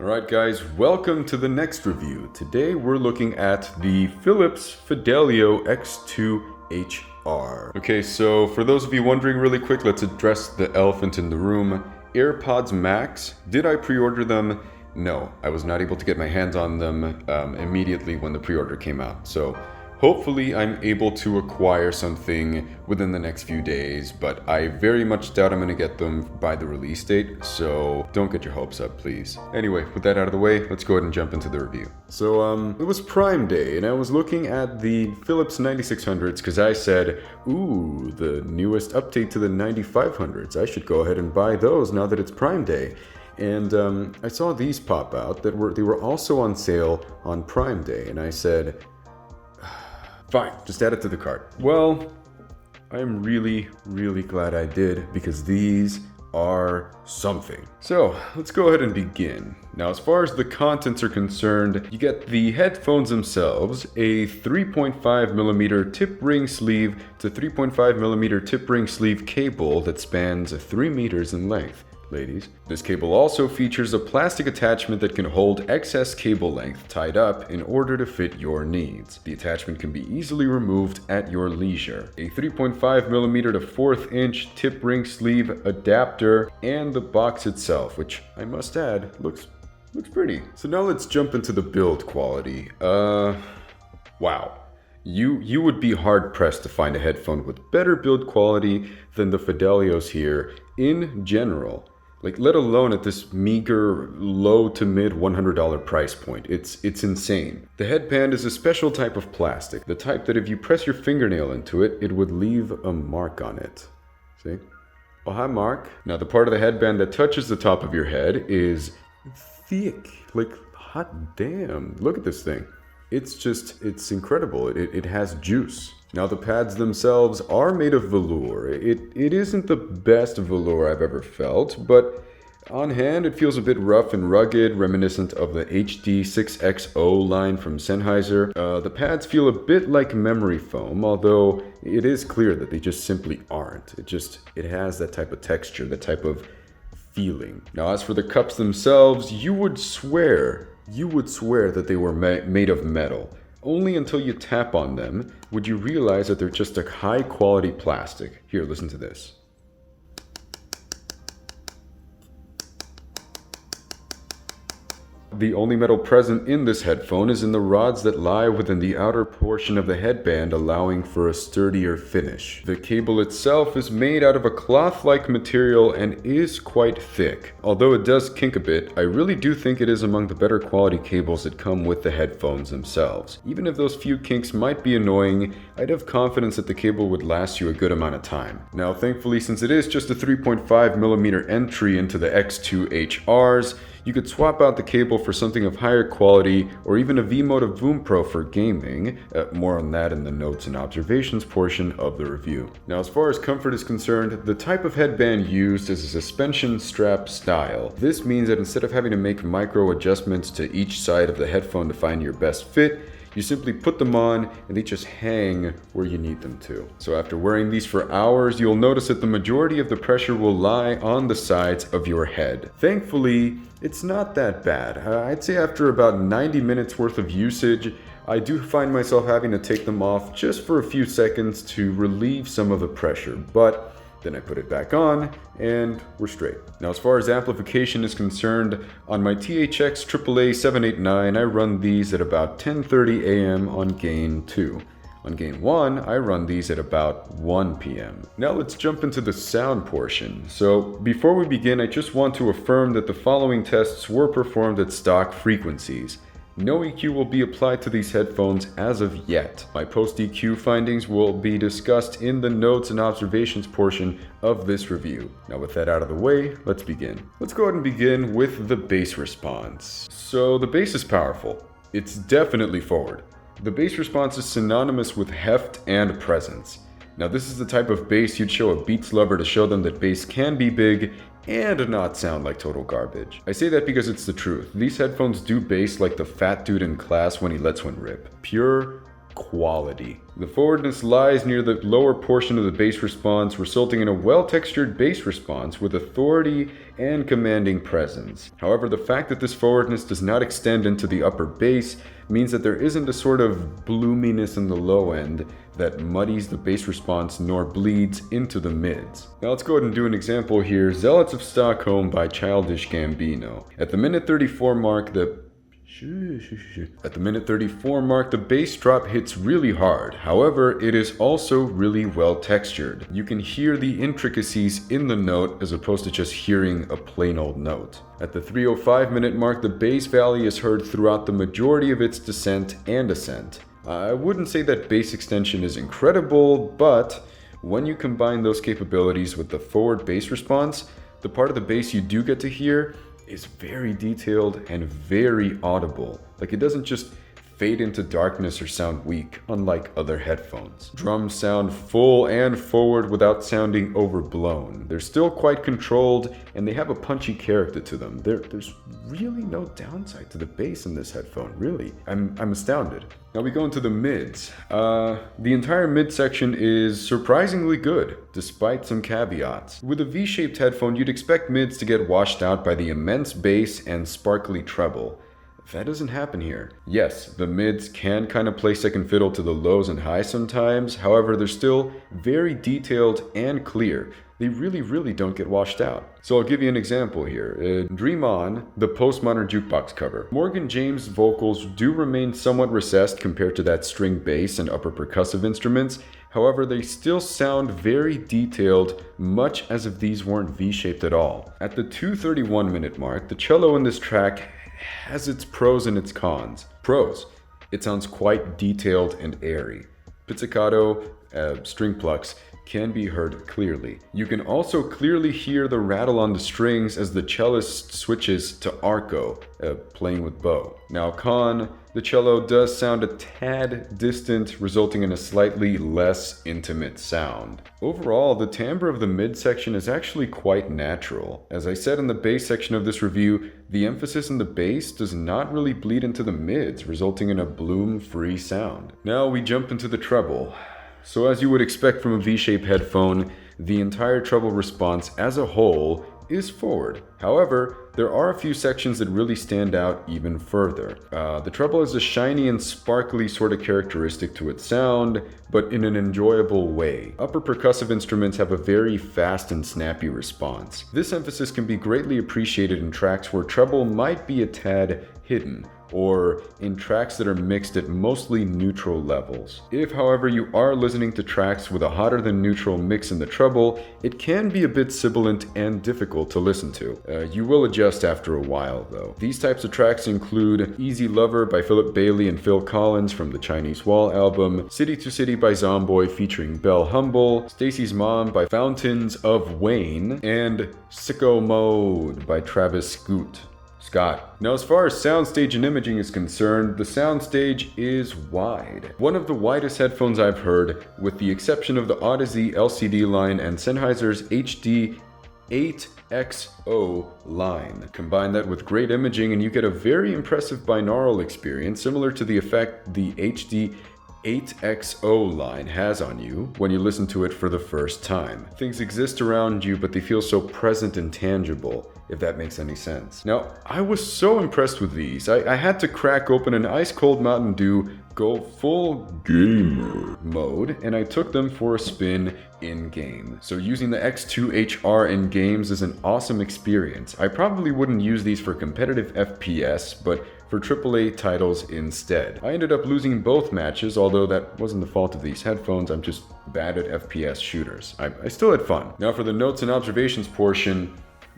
Alright guys, welcome to the next review. Today we're looking at the Philips Fidelio X2HR. Okay, so for those of you wondering really quick, let's address the elephant in the room. AirPods Max, did I pre-order them? No, I was not able to get my hands on them immediately when the pre-order came out. So hopefully I'm able to acquire something within the next few days, but I very much doubt I'm going to get them by the release date, so don't get your hopes up, please. Anyway, with that out of the way, let's go ahead and jump into the review. So, it was Prime Day, and I was looking at the Philips 9600s because I said, ooh, the newest update to the 9500s. I should go ahead and buy those now that it's Prime Day. And I saw these pop out that they were also on sale on Prime Day, and I said, fine, just add it to the cart. Well, I'm really glad I did, because these are something. So let's go ahead and begin. Now, as far as the contents are concerned, you get the headphones themselves, a 3.5mm tip ring sleeve to 3.5mm tip ring sleeve cable that spans 3 meters in length. Ladies, this cable also features a plastic attachment that can hold excess cable length tied up in order to fit your needs. The attachment can be easily removed at your leisure. A 3.5mm to 1/4 inch tip ring sleeve adapter, and the box itself, which I must add looks pretty. So now let's jump into the build quality. Wow. You would be hard pressed to find a headphone with better build quality than the Fidelios here in general. Like, let alone at this meager low to mid $100 price point. It's insane. The headband is a special type of plastic, the type that if you press your fingernail into it, it would leave a mark on it. See? Oh, hi, Mark. Now, the part of the headband that touches the top of your head is thick. Like, hot damn. Look at this thing. It's incredible. It has juice. Now, the pads themselves are made of velour. It isn't the best velour I've ever felt, but on hand it feels a bit rough and rugged, reminiscent of the HD6XO line from Sennheiser. The pads feel a bit like memory foam, although it is clear that they just simply aren't. It has that type of texture, that type of feeling. Now, as for the cups themselves, you would swear that they were made of metal. Only until you tap on them would you realize that they're just a high-quality plastic. Here, listen to this. The only metal present in this headphone is in the rods that lie within the outer portion of the headband, allowing for a sturdier finish. The cable itself is made out of a cloth-like material and is quite thick. Although it does kink a bit, I really do think it is among the better quality cables that come with the headphones themselves. Even if those few kinks might be annoying, I'd have confidence that the cable would last you a good amount of time. Now, thankfully, since it is just a 3.5mm entry into the X2HRs, you could swap out the cable for something of higher quality, or even a V-mode of BoomPro for gaming. More on that in the notes and observations portion of the review. Now, as far as comfort is concerned, the type of headband used is a suspension strap style. This means that instead of having to make micro adjustments to each side of the headphone to find your best fit, you simply put them on and they just hang where you need them to. So after wearing these for hours, you'll notice that the majority of the pressure will lie on the sides of your head. Thankfully, it's not that bad. I'd say after about 90 minutes worth of usage, I do find myself having to take them off just for a few seconds to relieve some of the pressure, but then I put it back on, and we're straight. Now, as far as amplification is concerned, on my THX AAA 789, I run these at about 10:30 a.m. on gain 2. On gain 1, I run these at about 1 p.m. Now let's jump into the sound portion. So before we begin, I just want to affirm that the following tests were performed at stock frequencies. No EQ will be applied to these headphones as of yet. My post-EQ findings will be discussed in the notes and observations portion of this review. Now, with that out of the way, let's begin. Let's go ahead and begin with the bass response. So the bass is powerful. It's definitely forward. The bass response is synonymous with heft and presence. Now, this is the type of bass you'd show a Beats lover to show them that bass can be big and not sound like total garbage. I say that because it's the truth. These headphones do bass like the fat dude in class when he lets one rip. Pure, quality. The forwardness lies near the lower portion of the bass response, resulting in a well-textured bass response with authority and commanding presence. However, the fact that this forwardness does not extend into the upper bass means that there isn't a sort of bloominess in the low end that muddies the bass response nor bleeds into the mids. Now let's go ahead and do an example here. Zealots of Stockholm by Childish Gambino. At the minute 34 mark, the bass drop hits really hard. However, it is also really well textured. You can hear the intricacies in the note as opposed to just hearing a plain old note. At the 3:05 minute mark, the bass valley is heard throughout the majority of its descent and ascent. I wouldn't say that bass extension is incredible, but when you combine those capabilities with the forward bass response, the part of the bass you do get to hear is very detailed and very audible. Like, it doesn't just fade into darkness or sound weak, unlike other headphones. Drums sound full and forward without sounding overblown. They're still quite controlled, and they have a punchy character to them. There's really no downside to the bass in this headphone, really. I'm astounded. Now we go into the mids. The entire mid section is surprisingly good, despite some caveats. With a V-shaped headphone, you'd expect mids to get washed out by the immense bass and sparkly treble. That doesn't happen here. Yes, the mids can kind of play second fiddle to the lows and highs sometimes, however, they're still very detailed and clear. They really don't get washed out. So I'll give you an example here. Dream On, the postmodern jukebox cover. Morgan James' vocals do remain somewhat recessed compared to that string bass and upper percussive instruments. However, they still sound very detailed, much as if these weren't V-shaped at all. At the 2:31 minute mark, the cello in this track has its pros and its cons. Pros: it sounds quite detailed and airy. Pizzicato, string plucks, can be heard clearly. You can also clearly hear the rattle on the strings as the cellist switches to arco, playing with bow. Now con: the cello does sound a tad distant, resulting in a slightly less intimate sound. Overall, the timbre of the midsection is actually quite natural. As I said in the bass section of this review, the emphasis in the bass does not really bleed into the mids, resulting in a bloom-free sound. Now we jump into the treble. So as you would expect from a V-shaped headphone, the entire treble response as a whole is forward. However, there are a few sections that really stand out even further. The treble has a shiny and sparkly sort of characteristic to its sound, but in an enjoyable way. Upper percussive instruments have a very fast and snappy response. This emphasis can be greatly appreciated in tracks where treble might be a tad hidden, or in tracks that are mixed at mostly neutral levels. If, however, you are listening to tracks with a hotter than neutral mix in the treble, it can be a bit sibilant and difficult to listen to. You will adjust after a while, though. These types of tracks include Easy Lover by Philip Bailey and Phil Collins from the Chinese Wall album, City to City by Zomboy featuring Belle Humble, Stacy's Mom by Fountains of Wayne, and Sicko Mode by Travis Scott. Now, as far as Soundstage Imaging is concerned, the Soundstage is wide. One of the widest headphones I've heard, with the exception of the Odyssey LCD line and Sennheiser's HD 8XO line. Combine that with great imaging and you get a very impressive binaural experience, similar to the effect the HD 8XO line has on you when you listen to it for the first time. Things exist around you, but they feel so present and tangible, if that makes any sense. Now, I was so impressed with these. I had to crack open an ice cold Mountain Dew, go full gamer mode, and I took them for a spin in-game. So using the X2HR in games is an awesome experience. I probably wouldn't use these for competitive FPS, but for AAA titles instead. I ended up losing both matches, although that wasn't the fault of these headphones. I'm just bad at FPS shooters. I still had fun. Now for the notes and observations portion,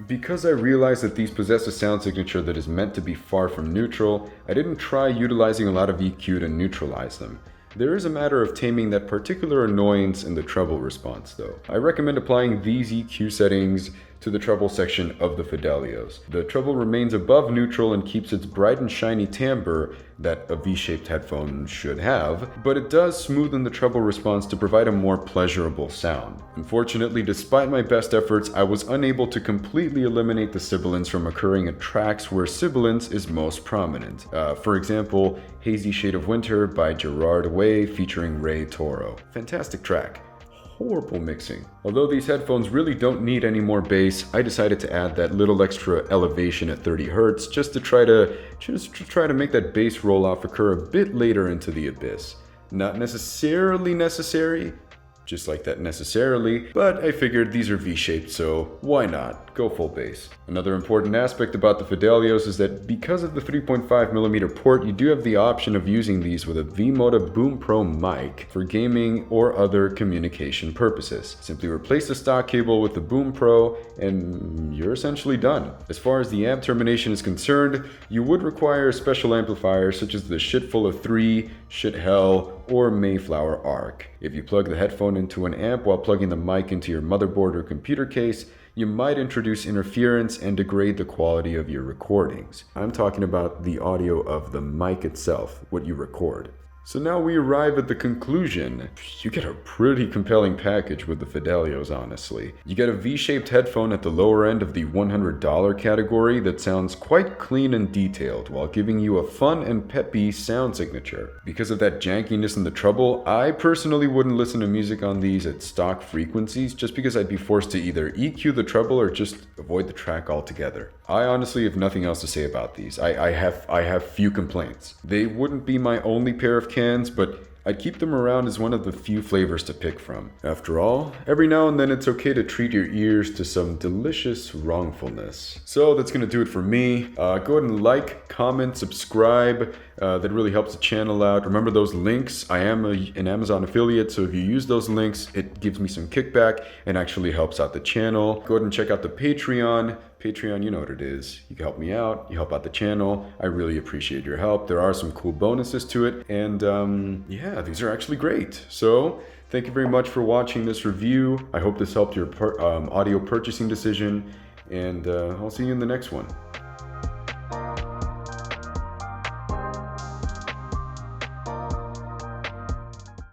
because I realized that these possess a sound signature that is meant to be far from neutral, I didn't try utilizing a lot of EQ to neutralize them. There is a matter of taming that particular annoyance in the treble response though. I recommend applying these EQ settings to the treble section of the Fidelios. The treble remains above neutral and keeps its bright and shiny timbre that a V-shaped headphone should have, but it does smoothen the treble response to provide a more pleasurable sound. Unfortunately, despite my best efforts, I was unable to completely eliminate the sibilance from occurring at tracks where sibilance is most prominent. For example, Hazy Shade of Winter by Gerard Way featuring Ray Toro. Fantastic track. Horrible mixing. Although these headphones really don't need any more bass, I decided to add that little extra elevation at 30 Hz just to try to make that bass roll-off occur a bit later into the abyss. Not necessarily necessary, just like that necessarily, but I figured these are V-shaped, so why not? Go full bass. Another important aspect about the Fidelios is that because of the 3.5mm port, you do have the option of using these with a V-Moda BoomPro mic for gaming or other communication purposes. Simply replace the stock cable with the BoomPro and you're essentially done. As far as the amp termination is concerned, you would require a special amplifier such as the Shitful of 3, Shit Hell, or Mayflower Arc. If you plug the headphone into an amp while plugging the mic into your motherboard or computer case, you might introduce interference and degrade the quality of your recordings. I'm talking about the audio of the mic itself, what you record. So now we arrive at the conclusion. You get a pretty compelling package with the Fidelios, honestly. You get a V-shaped headphone at the lower end of the $100 category that sounds quite clean and detailed while giving you a fun and peppy sound signature. Because of that jankiness in the treble, I personally wouldn't listen to music on these at stock frequencies just because I'd be forced to either EQ the treble or just avoid the track altogether. I honestly have nothing else to say about these. I have few complaints. They wouldn't be my only pair of cans, but I'd keep them around as one of the few flavors to pick from. After all, every now and then it's okay to treat your ears to some delicious wrongfulness. So that's gonna do it for me. Go ahead and like, comment, subscribe. That really helps the channel out. Remember those links? I am an Amazon affiliate, so if you use those links, it gives me some kickback and actually helps out the channel. Go ahead and check out the Patreon. Patreon, you know what it is. You can help me out, you help out the channel. I really appreciate your help. There are some cool bonuses to it, and yeah, these are actually great. So thank you very much for watching this review. I hope this helped your audio purchasing decision, and I'll see you in the next one.